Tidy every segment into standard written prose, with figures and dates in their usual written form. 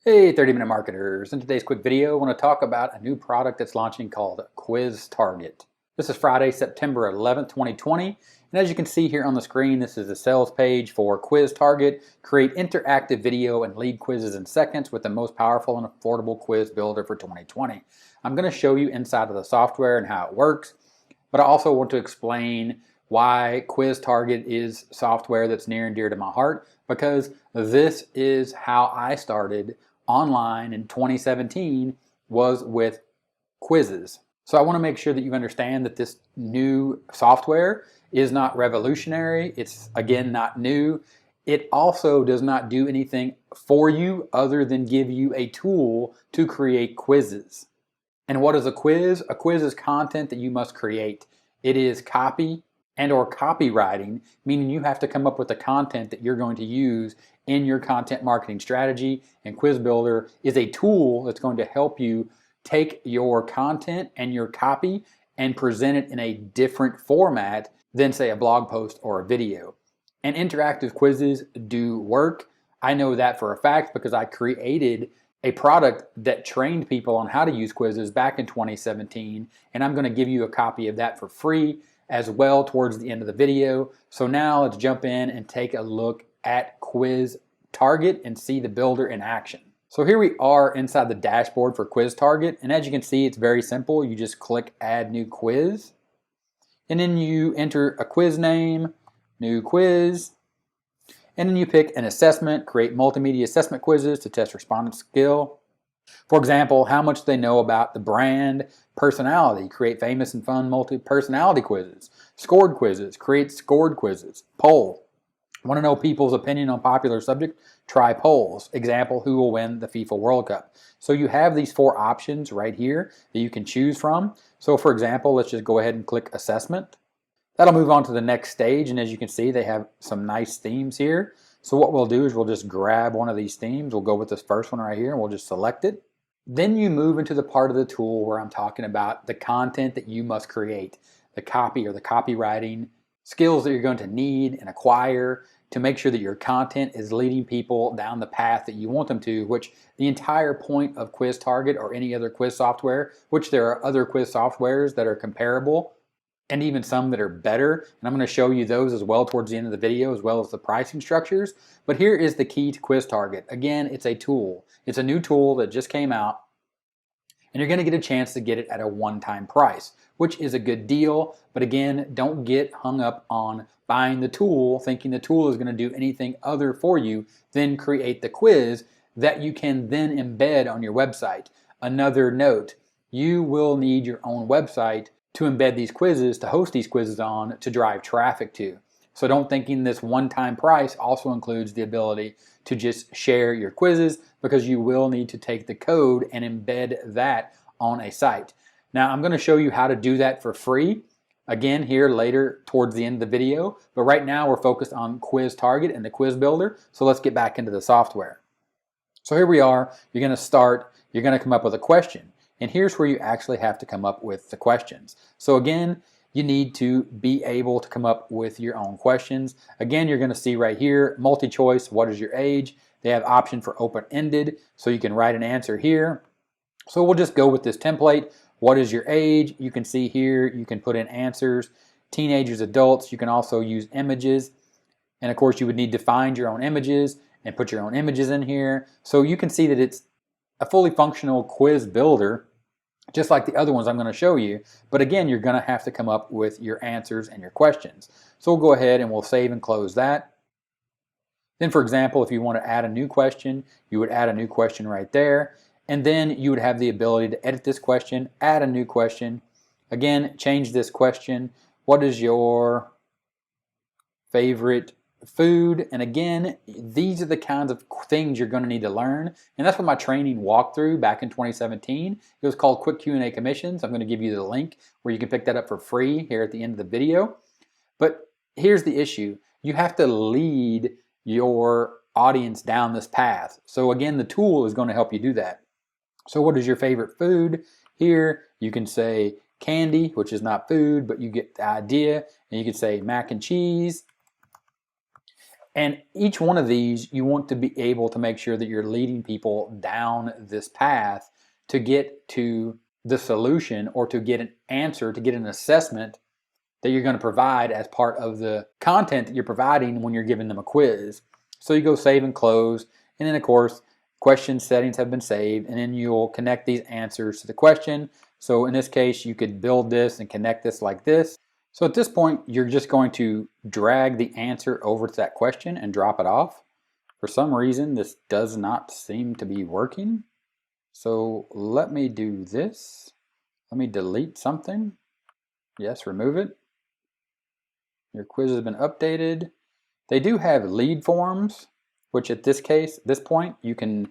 Hey 30-minute marketers. In today's quick video, I want to talk about a new product that's launching called Quiztarget. This is Friday, September 11th, 2020. And as you can see here on the screen, this is the sales page for Quiztarget. Create interactive video and lead quizzes in seconds with the most powerful and affordable quiz builder for 2020. I'm going to show you inside of the software and how it works, but I also want to explain why Quiztarget is software that's near and dear to my heart, because this is how I started online in 2017, was with quizzes. So I want to make sure that you understand that this new software is not revolutionary. It's, again, not new. It also does not do anything for you other than give you a tool to create quizzes. And what is a quiz? A quiz is content that you must create. It is copy and or copywriting, meaning you have to come up with the content that you're going to use in your content marketing strategy. And Quiz Builder is a tool that's going to help you take your content and your copy and present it in a different format than, say, a blog post or a video. And interactive quizzes do work. I know that for a fact because I created a product that trained people on how to use quizzes back in 2017, and I'm going to give you a copy of that for free as well towards the end of the video. So now let's jump in and take a look at Quiztarget and see the builder in action. So here we are inside the dashboard for Quiztarget, and as you can see, it's very simple. You just click Add New Quiz, and then you enter a quiz name, New Quiz, and then you pick an assessment, create multimedia assessment quizzes to test respondent skill. For example, how much they know about the brand personality, create famous and fun multi-personality quizzes. Scored quizzes, create scored quizzes. Poll, want to know people's opinion on popular subject? Try polls. Example, who will win the FIFA World Cup? So you have these four options right here that you can choose from. So for example, let's just go ahead and click assessment. That'll move on to the next stage, and as you can see, they have some nice themes here. So what we'll do is we'll just grab one of these themes. We'll go with this first one right here, and we'll just select it. Then you move into the part of the tool where I'm talking about the content that you must create, the copy or the copywriting skills that you're going to need and acquire to make sure that your content is leading people down the path that you want them to, which the entire point of Quiztarget or any other quiz software, which there are other quiz softwares that are comparable, and even some that are better, and I'm going to show you those as well towards the end of the video, as well as the pricing structures. But here is the key to Quiztarget. Again, it's a tool. It's a new tool that just came out, and you're going to get a chance to get it at a one-time price, which is a good deal. But again, don't get hung up on buying the tool, thinking the tool is going to do anything other for you than create the quiz that you can then embed on your website. Another note, you will need your own website to embed these quizzes, to host these quizzes on, to drive traffic to. So don't thinking this one-time price also includes the ability to just share your quizzes, because you will need to take the code and embed that on a site. Now I'm going to show you how to do that for free, again here later towards the end of the video, but right now we're focused on Quiztarget and the quiz builder, so let's get back into the software. So here we are, you're going to start, you're going to come up with a question. And here's where you actually have to come up with the questions. So again, you need to be able to come up with your own questions. Again, you're going to see right here, multi-choice, what is your age? They have option for open-ended, so you can write an answer here. So we'll just go with this template. What is your age? You can see here, you can put in answers. Teenagers, adults, you can also use images. And of course, you would need to find your own images and put your own images in here. So you can see that it's a fully functional quiz builder, just like the other ones I'm going to show you. But again, you're going to have to come up with your answers and your questions. So we'll go ahead and we'll save and close that. Then, for example, if you want to add a new question, you would add a new question right there. And then you would have the ability to edit this question, add a new question. Again, change this question. What is your favorite food? And again, these are the kinds of things you're going to need to learn, and that's what my training walked through back in 2017. It was called Quick Q&A Commissions. I'm going to give you the link where you can pick that up for free here at the end of the video. But here's the issue. You have to lead your audience down this path. So again, the tool is going to help you do that. So what is your favorite food? Here you can say candy, which is not food, but you get the idea. And you can say mac and cheese. And each one of these, you want to be able to make sure that you're leading people down this path to get to the solution or to get an answer, to get an assessment that you're going to provide as part of the content that you're providing when you're giving them a quiz. So you go save and close, and then of course, question settings have been saved, and then you'll connect these answers to the question. So in this case, you could build this and connect this like this. So at this point, you're just going to drag the answer over to that question and drop it off. For some reason, this does not seem to be working. So let me do this. Let me delete something. Yes, remove it. Your quiz has been updated. They do have lead forms, which at this point, you can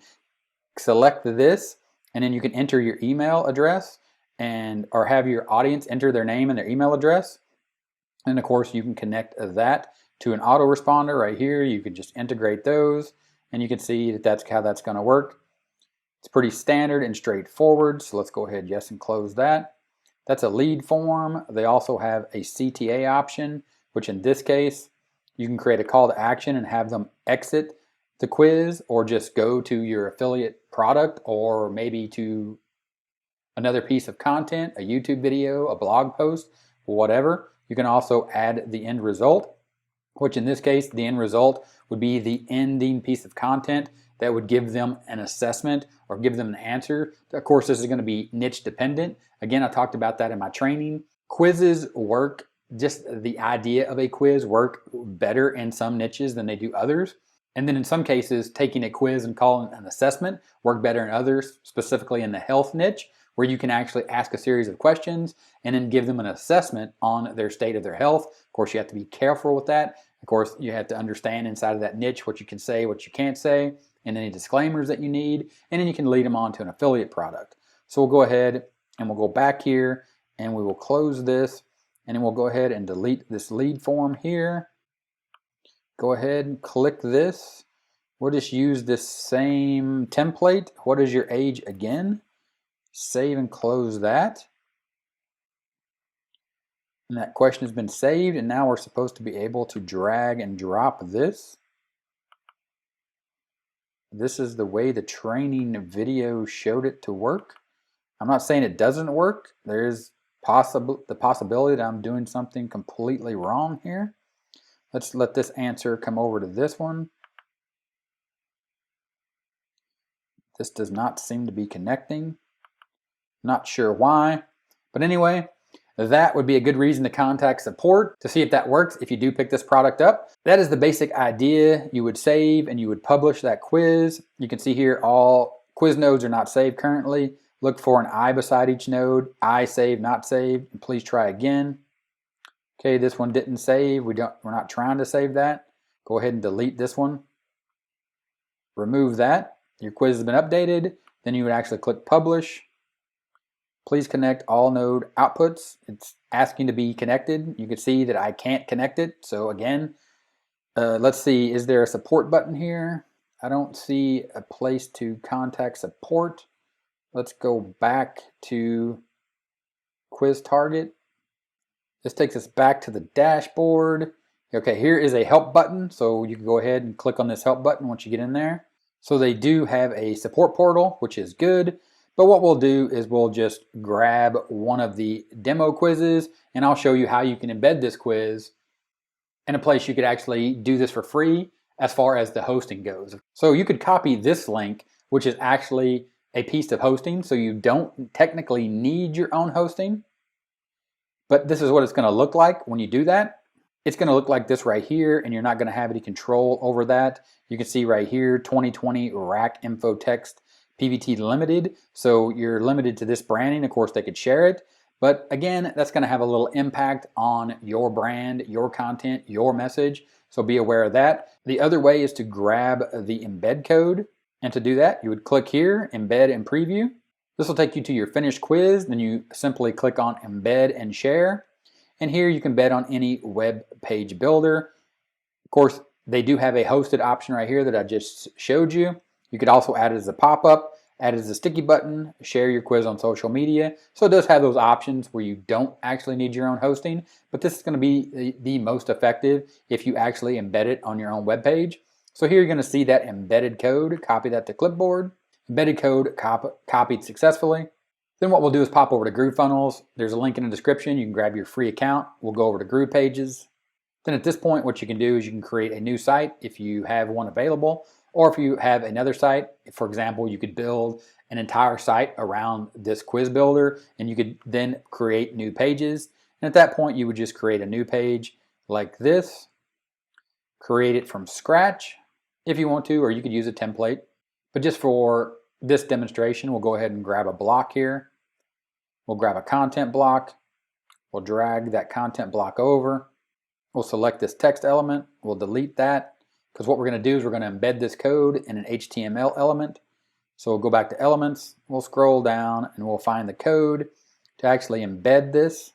select this, and then you can enter your email address or have your audience enter their name and their email address. And of course, you can connect that to an autoresponder right here. You can just integrate those, and you can see that that's how that's going to work. It's pretty standard and straightforward. So let's go ahead, yes, and close that. That's a lead form. They also have a CTA option, which in this case, you can create a call to action and have them exit the quiz or just go to your affiliate product or maybe to another piece of content, a YouTube video, a blog post, whatever. You can also add the end result, which in this case, the end result would be the ending piece of content that would give them an assessment or give them an answer. Of course, this is going to be niche dependent. Again, I talked about that in my training. Quizzes work, just the idea of a quiz work better in some niches than they do others. And then in some cases, taking a quiz and calling it an assessment work better in others, specifically in the health niche, where you can actually ask a series of questions and then give them an assessment on their state of their health. Of course, you have to be careful with that. Of course, you have to understand inside of that niche what you can say, what you can't say, and any disclaimers that you need, and then you can lead them on to an affiliate product. So we'll go ahead and we'll go back here and we will close this, and then we'll go ahead and delete this lead form here. Go ahead and click this. We'll just use this same template. What is your age again? Save and close that. And that question has been saved, and now we're supposed to be able to drag and drop this. This is the way the training video showed it to work. I'm not saying it doesn't work. There is the possibility that I'm doing something completely wrong here. Let's let this answer come over to this one. This does not seem to be connecting. Not sure why, but anyway, that would be a good reason to contact support to see if that works if you do pick this product up. That is the basic idea. You would save and you would publish that quiz. You can see here all quiz nodes are not saved currently. Look for an I beside each node. I saved, not saved. And please try again. Okay, this one didn't save. We're not trying to save that. Go ahead and delete this one. Remove that. Your quiz has been updated. Then you would actually click publish. Please connect all node outputs. It's asking to be connected. You can see that I can't connect it. So again, let's see, is there a support button here? I don't see a place to contact support. Let's go back to Quiztarget. This takes us back to the dashboard. Okay, here is a help button. So you can go ahead and click on this help button once you get in there. So they do have a support portal, which is good. But what we'll do is we'll just grab one of the demo quizzes, and I'll show you how you can embed this quiz in a place you could actually do this for free as far as the hosting goes. So you could copy this link, which is actually a piece of hosting, so you don't technically need your own hosting. But this is what it's going to look like when you do that. It's going to look like this right here, and you're not going to have any control over that. You can see right here, 2020 Rack Info Text PVT Limited. So you're limited to this branding. Of course, they could share it. But again, that's going to have a little impact on your brand, your content, your message. So be aware of that. The other way is to grab the embed code. And to do that, you would click here, embed and preview. This will take you to your finished quiz. Then you simply click on embed and share. And here you can embed on any web page builder. Of course, they do have a hosted option right here that I just showed you. You could also add it as a pop-up. Add as a sticky button, share your quiz on social media. So it does have those options where you don't actually need your own hosting, but this is going to be the most effective if you actually embed it on your own web page. So here you're going to see that embedded code, copy that to clipboard. Embedded code copied successfully. Then what we'll do is pop over to GrooveFunnels. There's a link in the description. You can grab your free account. We'll go over to Groove Pages. Then at this point, what you can do is you can create a new site if you have one available, or if you have another site. For example, you could build an entire site around this quiz builder, and you could then create new pages. And at that point, you would just create a new page like this, create it from scratch if you want to, or you could use a template. But just for this demonstration, we'll go ahead and grab a block here. We'll grab a content block. We'll drag that content block over. We'll select this text element. We'll delete that, because what we're going to do is we're going to embed this code in an HTML element. So we'll go back to elements. We'll scroll down and we'll find the code to actually embed this.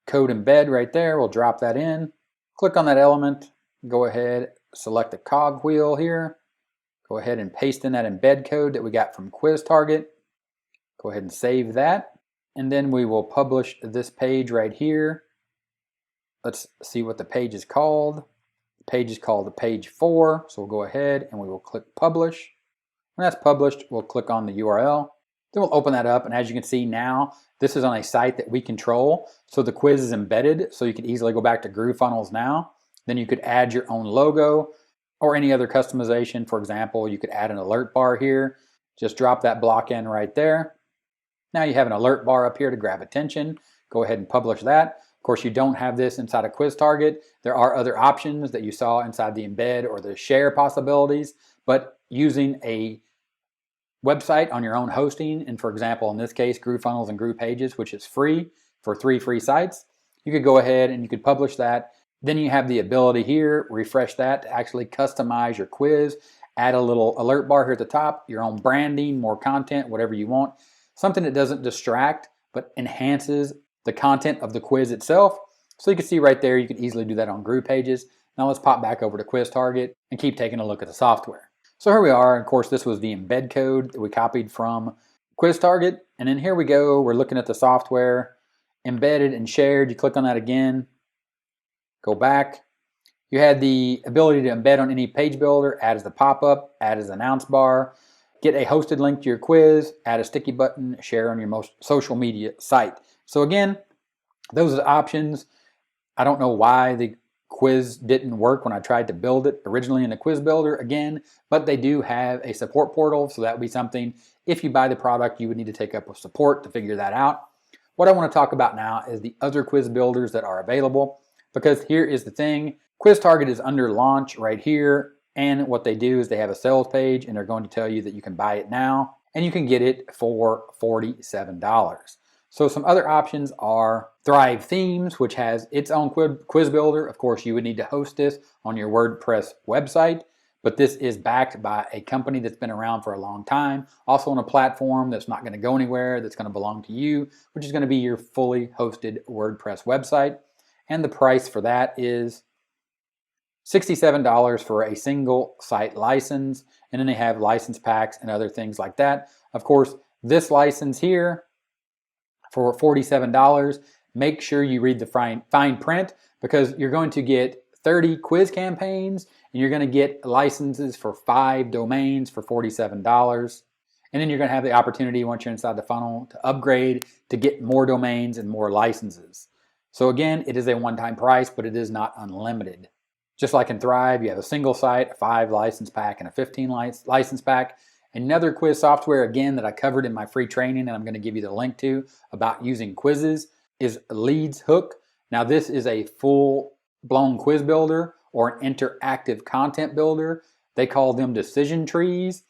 Code embed right there. We'll drop that in. Click on that element. Go ahead, select the cog wheel here. Go ahead and paste in that embed code that we got from Quiztarget. Go ahead and save that. And then we will publish this page right here. Let's see what the page is called. The page is called page 4. So we'll go ahead and we will click publish. When that's published, we'll click on the URL. Then we'll open that up. And as you can see now, this is on a site that we control. So the quiz is embedded. So you can easily go back to GrooveFunnels now. Then you could add your own logo or any other customization. For example, you could add an alert bar here. Just drop that block in right there. Now you have an alert bar up here to grab attention. Go ahead and publish that. Of course, you don't have this inside of Quiztarget. There are other options that you saw inside the embed or the share possibilities, but using a website on your own hosting, and for example, in this case, GrooveFunnels and Groove Pages, which is free for 3 free sites, you could go ahead and you could publish that. Then you have the ability here, refresh that to actually customize your quiz, add a little alert bar here at the top, your own branding, more content, whatever you want. Something that doesn't distract, but enhances the content of the quiz itself. So you can see right there, you can easily do that on Groove Pages. Now let's pop back over to Quiztarget and keep taking a look at the software. So here we are. Of course, this was the embed code that we copied from Quiztarget. And then here we go. We're looking at the software, embedded and shared. You click on that again. Go back. You had the ability to embed on any page builder, add as the pop-up, add as an announce bar, get a hosted link to your quiz, add a sticky button, share on your most social media site. So again, those are the options. I don't know why the quiz didn't work when I tried to build it originally in the quiz builder again, but they do have a support portal, so that would be something, if you buy the product, you would need to take up with support to figure that out. What I want to talk about now is the other quiz builders that are available, because here is the thing. Quiztarget is under launch right here, and what they do is they have a sales page and they're going to tell you that you can buy it now and you can get it for $47. So some other options are Thrive Themes, which has its own quiz builder. Of course, you would need to host this on your WordPress website, but this is backed by a company that's been around for a long time, also on a platform that's not going to go anywhere, that's going to belong to you, which is going to be your fully hosted WordPress website. And the price for that is $67 for a single site license, and then they have license packs and other things like that. Of course, this license here for $47, make sure you read the fine print, because you're going to get 30 quiz campaigns and you're going to get licenses for 5 domains for $47. And then you're going to have the opportunity, once you're inside the funnel, to upgrade to get more domains and more licenses. So again, it is a one-time price, but it is not unlimited. Just like in Thrive, you have a single site, a 5 license pack, and a 15 license pack. Another quiz software, again, that I covered in my free training, and I'm going to give you the link to, about using quizzes, is Leads Hook. Now this is a full-blown quiz builder or an interactive content builder. They call them decision trees.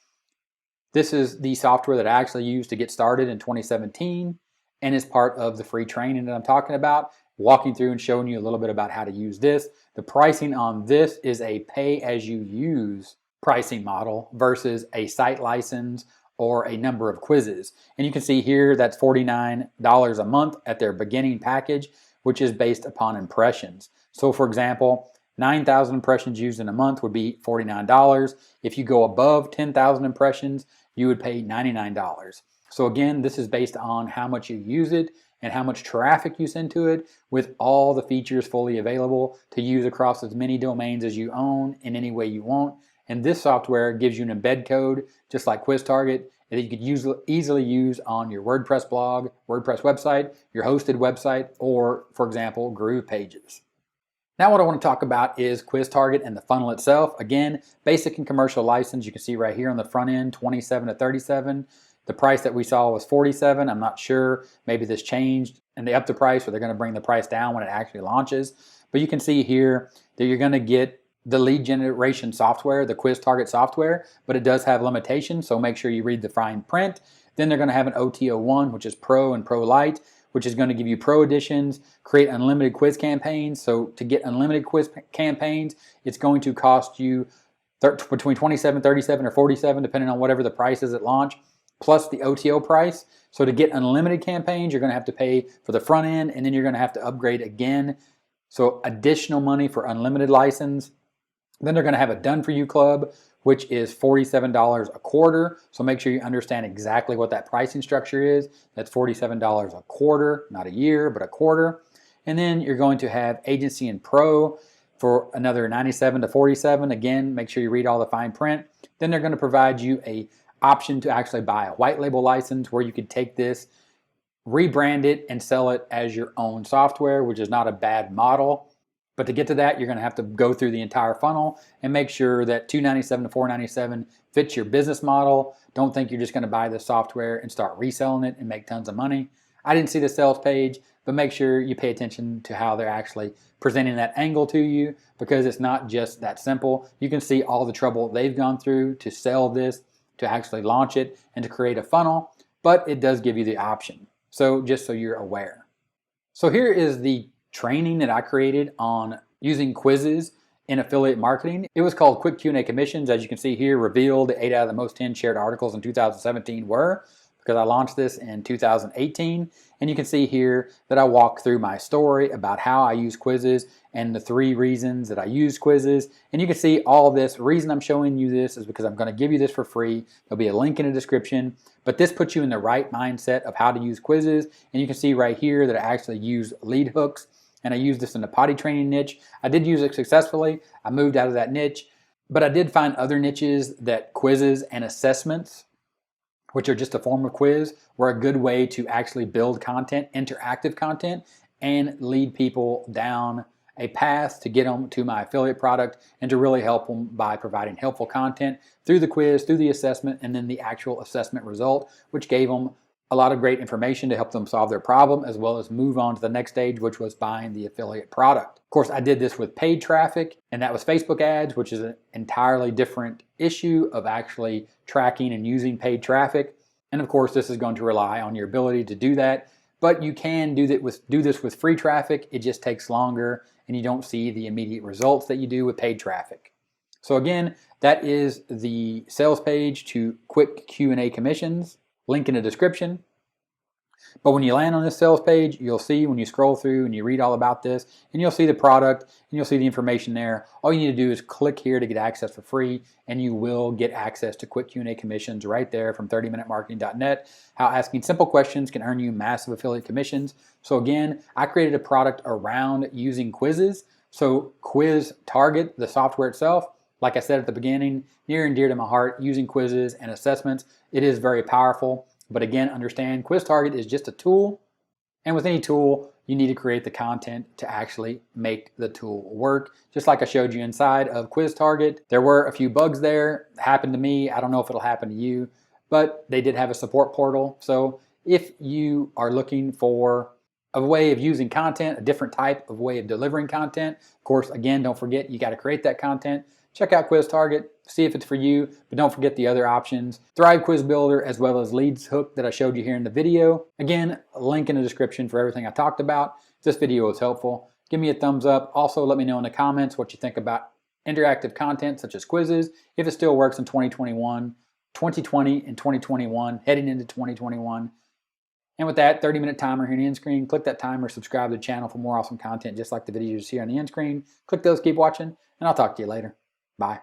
This is the software that I actually used to get started in 2017 and is part of the free training that I'm talking about, walking through and showing you a little bit about how to use this. The pricing on this is a pay-as-you-use pricing model versus a site license or a number of quizzes. And you can see here that's $49 a month at their beginning package, which is based upon impressions. So for example, 9,000 impressions used in a month would be $49. If you go above 10,000 impressions, you would pay $99. So again, this is based on how much you use it and how much traffic you send to it, with all the features fully available to use across as many domains as you own in any way you want. And this software gives you an embed code, just like Quiztarget, that you could easily use on your WordPress blog, WordPress website, your hosted website, or, for example, Groove pages. Now what I want to talk about is Quiztarget and the funnel itself. Again, basic and commercial license, you can see right here on the front end, 27 to 37. The price that we saw was 47. I'm not sure, maybe this changed and they upped the price, or they're going to bring the price down when it actually launches. But you can see here that you're going to get the lead generation software, the Quiztarget software, but it does have limitations, so make sure you read the fine print. Then they're going to have an OTO1, which is Pro and Pro Lite, which is going to give you Pro editions, create unlimited quiz campaigns. So to get unlimited quiz campaigns, it's going to cost you between 27, 37, or 47, depending on whatever the price is at launch, plus the OTO price. So to get unlimited campaigns, you're going to have to pay for the front end, and then you're going to have to upgrade again. So additional money for unlimited license. Then they're going to have a Done For You Club, which is $47 a quarter. So make sure you understand exactly what that pricing structure is. That's $47 a quarter, not a year, but a quarter. And then you're going to have Agency and Pro for another $97 to $47. Again, make sure you read all the fine print. Then they're going to provide you an option to actually buy a white label license, where you could take this, rebrand it, and sell it as your own software, which is not a bad model. But to get to that, you're going to have to go through the entire funnel and make sure that $297 to $497 fits your business model. Don't think you're just going to buy the software and start reselling it and make tons of money. I didn't see the sales page, but make sure you pay attention to how they're actually presenting that angle to you, because it's not just that simple. You can see all the trouble they've gone through to sell this, to actually launch it, and to create a funnel, but it does give you the option. So just so you're aware. So here is the training that I created on using quizzes in affiliate marketing. It was called Quick Q&A Commissions. As you can see here, revealed 8 out of the most 10 shared articles in 2017 were, because I launched this in 2018. And you can see here that I walk through my story about how I use quizzes and the 3 reasons that I use quizzes. And you can see all this. The reason I'm showing you this is because I'm going to give you this for free. There'll be a link in the description. But this puts you in the right mindset of how to use quizzes. And you can see right here that I actually use lead hooks. And I use this in the potty training niche. I did use it successfully. I moved out of that niche, but I did find other niches that quizzes and assessments, which are just a form of quiz, were a good way to actually build content, interactive content, and lead people down a path to get them to my affiliate product, and to really help them by providing helpful content through the quiz, through the assessment, and then the actual assessment result, which gave them a lot of great information to help them solve their problem, as well as move on to the next stage, which was buying the affiliate product. Of course, I did this with paid traffic, and that was Facebook ads, which is an entirely different issue of actually tracking and using paid traffic. And of course, this is going to rely on your ability to do that, but you can do this with free traffic. It just takes longer, and you don't see the immediate results that you do with paid traffic. So again, that is the sales page to Quick Q&A Commissions. Link in the description. But when you land on this sales page, you'll see when you scroll through and you read all about this, and you'll see the product and you'll see the information there. All you need to do is click here to get access for free, and you will get access to Quick Q&A Commissions right there from 30minutemarketing.net. How asking simple questions can earn you massive affiliate commissions. So again, I created a product around using quizzes. So Quiztarget, the software itself, like I said at the beginning, near and dear to my heart, using quizzes and assessments. It is very powerful, but again, understand Quiztarget is just a tool, and with any tool, you need to create the content to actually make the tool work. Just like I showed you inside of Quiztarget, there were a few bugs there. It happened to me. I don't know if it'll happen to you, but they did have a support portal. So if you are looking for a way of using content, a different type of way of delivering content, of course, again, don't forget, you got to create that content. Check out Quiztarget, see if it's for you, but don't forget the other options. Thrive Quiz Builder, as well as Leads Hook that I showed you here in the video. Again, a link in the description for everything I talked about. If this video was helpful, give me a thumbs up. Also, let me know in the comments what you think about interactive content such as quizzes, if it still works in 2021, 2020, and 2021, heading into 2021. And with that, 30-minute timer here on the end screen. Click that timer, subscribe to the channel for more awesome content just like the videos here on the end screen. Click those, keep watching, and I'll talk to you later. Bye.